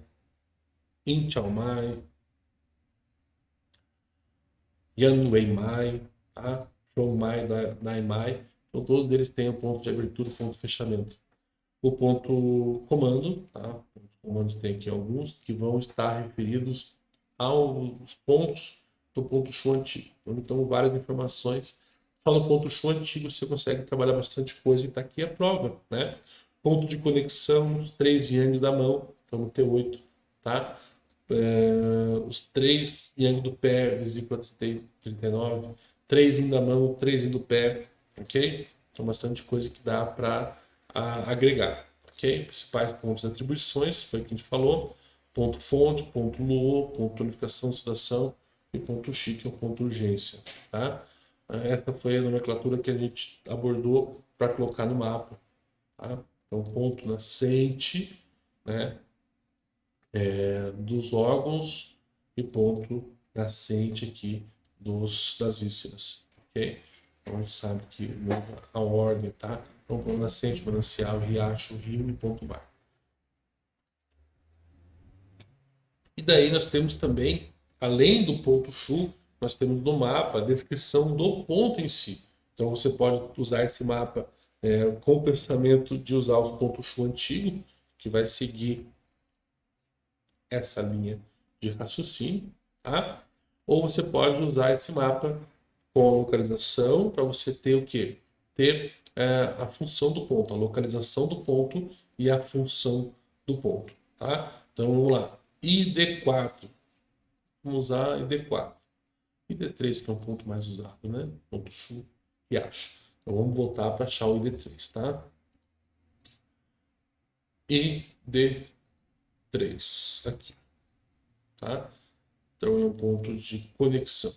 In Chao Mai, Yan Wei Mai, tá? Chou Mai, Nai Mai. Então todos eles têm o ponto de abertura e ponto de fechamento. O ponto comando, tá? Os comandos tem aqui alguns que vão estar referidos aos pontos do ponto Shu antigo. Então várias informações. Só no ponto Shu antigo você consegue trabalhar bastante coisa e está aqui a prova, né? Ponto de conexão, os 3 yangs da mão, então no T8, tá? Os 3 yang do pé, vesícula 39, 3 yin da mão, 3 yin do pé, ok? Então bastante coisa que dá para agregar. ok? Principais pontos de atribuições, foi o que a gente falou, ponto fonte, ponto LUO, ponto unificação, sedação e ponto X, que é o ponto urgência, tá? Essa foi a nomenclatura que a gente abordou para colocar no mapa, tá? Então, ponto nascente, né, dos órgãos e ponto nascente aqui das vísceras, ok? Então, a gente sabe que muda a ordem, tá? Então, ponto nascente, manancial, riacho, rio e ponto mar. E daí nós temos também, além do ponto Chu, nós temos no mapa a descrição do ponto em si. Então você pode usar esse mapa com o pensamento de usar o ponto Chu antigo, que vai seguir essa linha de raciocínio, tá? Ou você pode usar esse mapa com a localização para você ter o quê? Ter a função do ponto, a localização do ponto e a função do ponto, tá? Então vamos lá. ID4. Vamos usar ID4. ID3, que é um ponto mais usado, né? Ponto Chu e acho. Então vamos voltar para achar o ID3, tá? ID3 aqui, tá? Então é um ponto de conexão.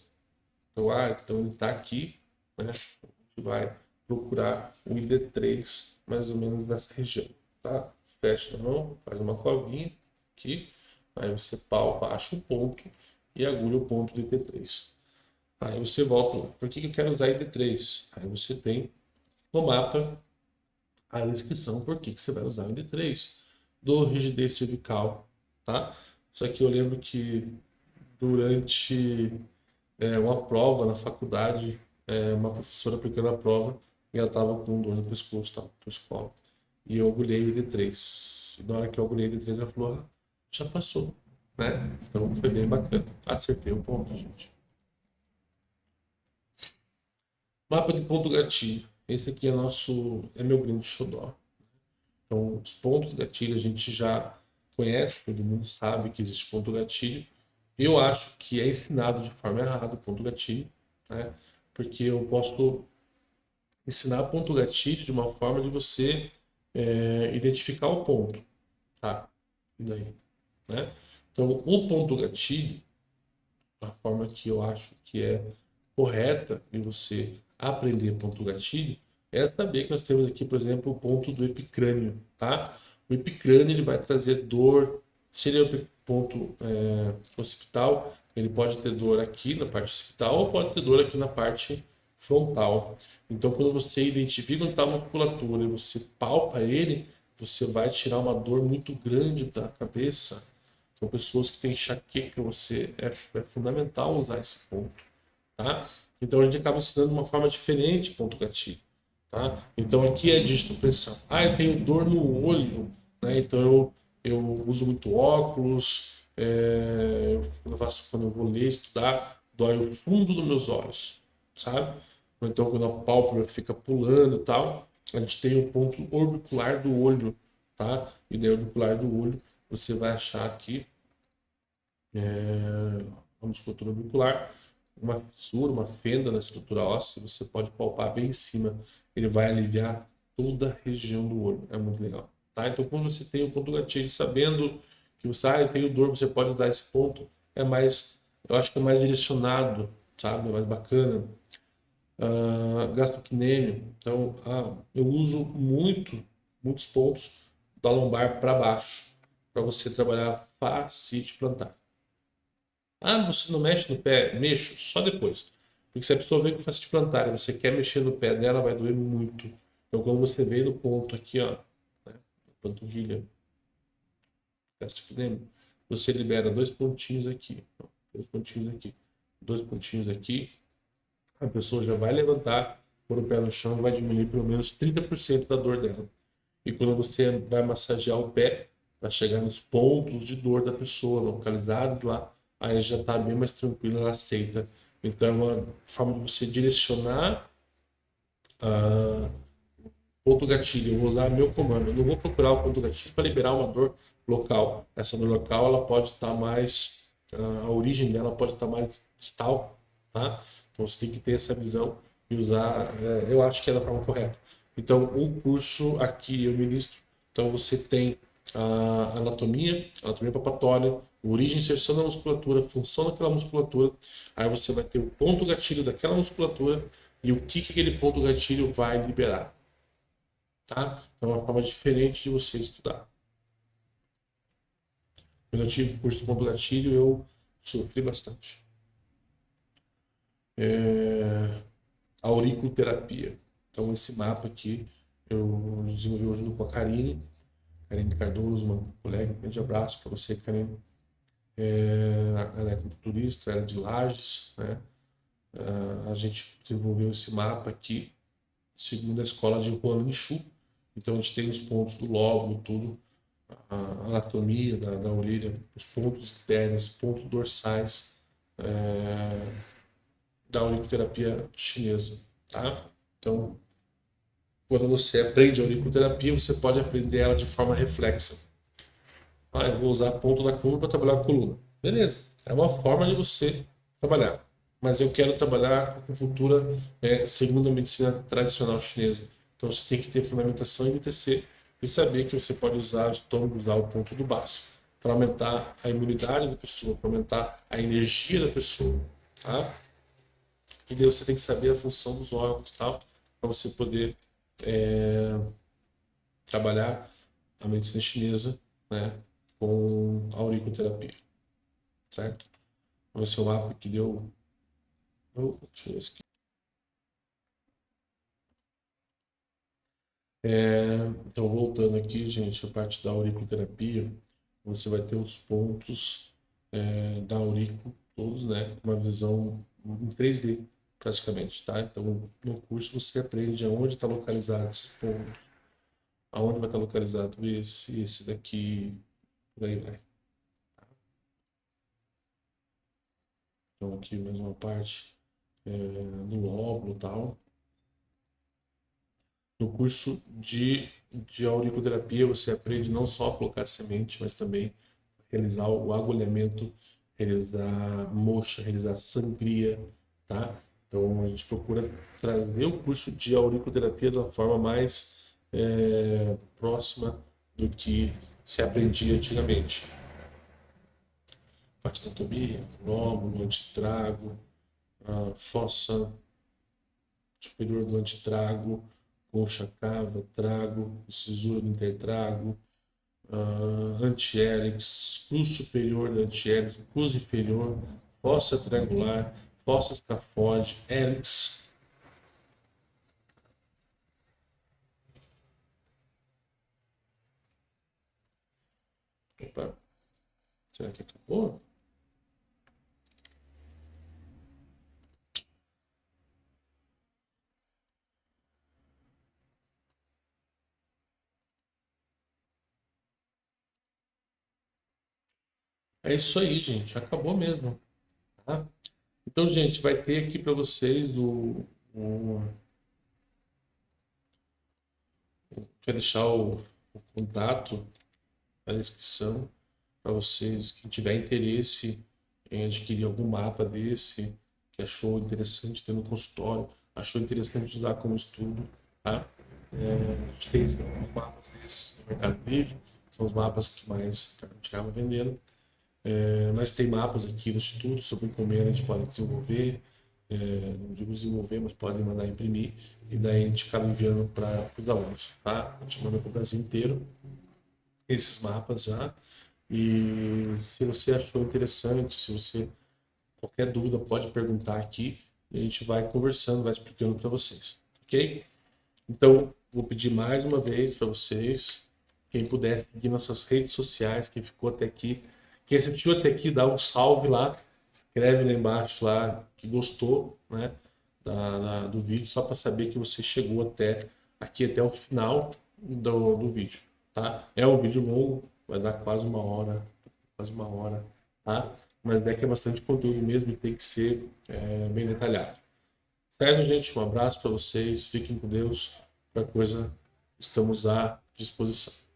Então, então ele está aqui, né? A gente vai procurar o ID3 mais ou menos nessa região, tá? Fecha a mão, faz uma covinha aqui. Aí você palpa, acha o ponto e agulha o ponto do ID3. Aí você volta lá. Por que eu quero usar ID3? Aí você tem no mapa a descrição por que você vai usar o ID3. Do rigidez cervical, tá? Só que eu lembro que durante uma prova na faculdade, uma professora aplicando a prova e ela estava com dor no pescoço, tá? Na escola. E eu agulhei o ID3. E na hora que eu agulhei o ID3, ela falou, já passou, né? Então foi bem bacana. Acertei o ponto, gente. Mapa de ponto gatilho. Esse aqui é meu grande xodó. Então, os pontos gatilho a gente já conhece, todo mundo sabe que existe ponto gatilho. Eu acho que é ensinado de forma errada o ponto gatilho, né? Porque eu posso ensinar ponto gatilho de uma forma de você identificar o ponto, tá? E daí, né? Então, o ponto gatilho, a forma que eu acho que é correta em você aprender ponto gatilho, é saber que nós temos aqui, por exemplo, o ponto do epicrânio, tá? O epicrânio ele vai trazer dor, se ele é o ponto occipital, ele pode ter dor aqui na parte occipital ou pode ter dor aqui na parte frontal. Então, quando você identifica onde está a musculatura e você palpa ele, você vai tirar uma dor muito grande da cabeça. Então, pessoas que têm enxaqueca, é fundamental usar esse ponto, tá? Então, a gente acaba ensinando de uma forma diferente ponto gatilho, tá? Então, aqui é dígito pressão. Eu tenho dor no olho, né? Então, eu uso muito óculos, quando eu vou ler, estudar, dói o fundo dos meus olhos, sabe? Ou então, quando a pálpebra fica pulando e tal, a gente tem o ponto orbicular do olho, tá? E daí, orbicular do olho, você vai achar aqui a musculatura orbicular, uma fissura, uma fenda na estrutura óssea, você pode palpar bem em cima. Ele vai aliviar toda a região do olho. É muito legal, tá? Então, quando você tem o ponto gatilho, sabendo que você tem dor, você pode usar esse ponto, eu acho que é mais direcionado, sabe? É mais bacana. Gastrocnêmio. Então, eu uso muitos pontos da lombar para baixo, para você trabalhar fascite plantar. Você não mexe no pé? Mexo, só depois. Porque se a pessoa vem com fascite plantar e você quer mexer no pé dela, vai doer muito. Então, quando você vem no ponto aqui, ó, né, panturrilha, gastrocnêmio, você libera dois pontinhos aqui, dois pontinhos aqui, a pessoa já vai levantar, pôr o pé no chão, vai diminuir pelo menos 30% da dor dela. E quando você vai massagear o pé, vai chegar nos pontos de dor da pessoa, localizados lá, aí já está bem mais tranquilo, ela aceita. Então é uma forma de você direcionar ponto gatilho. Eu vou usar meu comando. Eu não vou procurar o ponto gatilho para liberar uma dor local. Essa dor local ela pode estar mais, a origem dela pode estar mais distal, tá? Então você tem que ter essa visão e usar, eu acho que é da forma correta. Então o curso aqui eu ministro Então você tem a anatomia palpatória, origem e inserção da musculatura, função daquela musculatura. Aí você vai ter o ponto gatilho daquela musculatura e o que aquele ponto gatilho vai liberar. Tá? É uma forma diferente de você estudar. Quando eu tive o curso de ponto gatilho, eu sofri bastante. A auriculoterapia. Então esse mapa aqui eu desenvolvi junto com a Karine Cardoso, uma colega. Um grande abraço para você, Karine. Ela é culturista, ela é de Lages, né? A gente desenvolveu esse mapa aqui, segundo a escola de Juan Minchu. Então a gente tem os pontos do lóbulo, tudo, a anatomia da orelha, os pontos externos, os pontos dorsais da auriculoterapia chinesa, tá? Então, quando você aprende a auriculoterapia, você pode aprender ela de forma reflexa. Eu vou usar a ponta da coluna para trabalhar a coluna. Beleza, é uma forma de você trabalhar. Mas eu quero trabalhar com acupuntura segundo a medicina tradicional chinesa. Então você tem que ter fundamentação em MTC e saber que você pode usar o estômago, usar o ponto do baço para aumentar a imunidade da pessoa, para aumentar a energia da pessoa, tá? E daí você tem que saber a função dos órgãos, tal, para você poder trabalhar a medicina chinesa, né, com a auriculoterapia, certo? Vamos ver se o mapa que deu. Deixa eu ver aqui. Então, voltando aqui, gente, a parte da auriculoterapia, você vai ter os pontos da aurícula, todos, né? Uma visão em 3D, praticamente, tá? Então, no curso você aprende aonde está localizado esse ponto, aonde vai estar localizado esse daqui, por aí vai. Então, aqui mais uma parte do lóbulo e tal. No curso de auriculoterapia, você aprende não só a colocar semente, mas também realizar o agulhamento, realizar moxa, realizar sangria, tá? Então a gente procura trazer o curso de auriculoterapia de uma forma mais próxima do que se aprendia antigamente. Parte da anatomia, lóbulo, antitrago, a fossa superior do antitrago, concha cava, trago, cisura do intertrago, antiélix, cruz superior do antiélix, cruz inferior, fossa triangular, fossa escafode, hélix. Opa, será que acabou? É isso aí, gente. Acabou mesmo. Tá? Então, gente, vai ter aqui para vocês vai deixar o contato na descrição para vocês que tiver interesse em adquirir algum mapa desse, que achou interessante ter no consultório, achou interessante usar como estudo, tá? A gente tem alguns mapas desses no Mercado Livre, são os mapas que mais a gente acaba vendendo. Mas tem mapas aqui do Instituto, sobre encomenda a gente pode desenvolver, não digo desenvolver, mas podem mandar imprimir, e daí a gente acaba enviando para os alunos, tá? A gente manda para o Brasil inteiro esses mapas já, e se você achou interessante, se você qualquer dúvida pode perguntar aqui, e a gente vai conversando, vai explicando para vocês, ok? Então, vou pedir mais uma vez para vocês, quem puder seguir nossas redes sociais, quem ficou até aqui, quem assistiu até aqui, dá um salve lá, escreve lá embaixo lá que gostou, né, do vídeo, só para saber que você chegou até aqui, até o final do vídeo, tá? É um vídeo longo, vai dar quase uma hora, tá? Mas é que é bastante conteúdo mesmo e tem que ser bem detalhado. Certo, gente? Um abraço para vocês, fiquem com Deus. Qualquer coisa, estamos à disposição.